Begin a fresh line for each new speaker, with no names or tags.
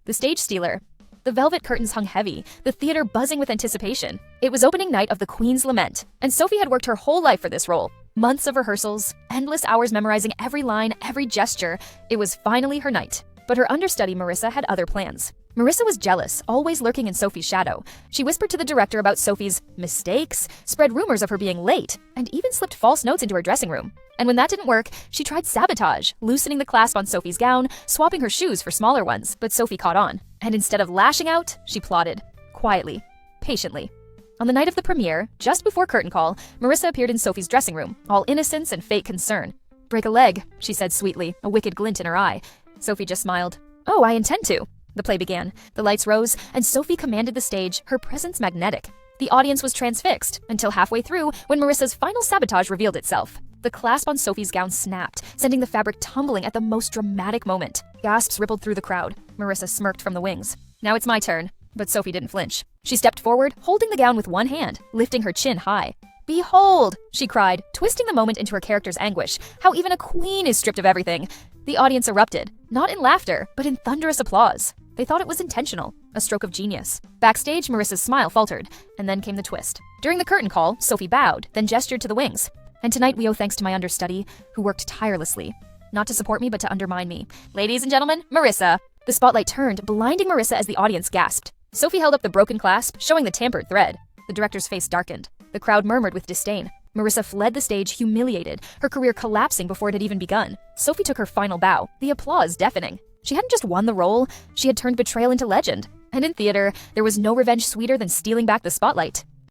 The Stage Stealer. The velvet curtains hung heavy, the theater buzzing with anticipation. It was opening night of The Queen's Lament, and Sophie had worked her whole life for this role. Months of rehearsals, endless hours memorizing every line, every gesture. It was finally her night. But her understudy Marissa had other plans. Marissa was jealous, always lurking in Sophie's shadow. She whispered to the director about Sophie's mistakes, spread rumors of her being late, and even slipped false notes into her dressing room. And when that didn't work, she tried sabotage, loosening the clasp on Sophie's gown, swapping her shoes for smaller ones, but Sophie caught on. And instead of lashing out, she plotted. Quietly. Patiently. On the night of the premiere, just before curtain call, Marissa appeared in Sophie's dressing room, all innocence and fake concern. "Break a leg," she said sweetly, a wicked glint in her eye. Sophie just smiled. "Oh, I intend to." The play began. The lights rose, and Sophie commanded the stage, her presence magnetic. The audience was transfixed, until halfway through, when Marissa's final sabotage revealed itself. The clasp on Sophie's gown snapped, sending the fabric tumbling at the most dramatic moment. Gasps rippled through the crowd. Marissa smirked from the wings. "Now it's my turn." But Sophie didn't flinch. She stepped forward, holding the gown with one hand, lifting her chin high. "Behold!" she cried, twisting the moment into her character's anguish. "How even a queen is stripped of everything." The audience erupted, not in laughter, but in thunderous applause. They thought it was intentional, a stroke of genius. Backstage, Marissa's smile faltered, and then came the twist. During the curtain call, Sophie bowed, then gestured to the wings. "And tonight we owe thanks to my understudy, who worked tirelessly. Not to support me, but to undermine me. Ladies and gentlemen, Marissa." The spotlight turned, blinding Marissa as the audience gasped. Sophie held up the broken clasp, showing the tampered thread. The director's face darkened. The crowd murmured with disdain. Marissa fled the stage, humiliated, her career collapsing before it had even begun. Sophie took her final bow, the applause deafening. She hadn't just won the role, she had turned betrayal into legend. And in theater, there was no revenge sweeter than stealing back the spotlight.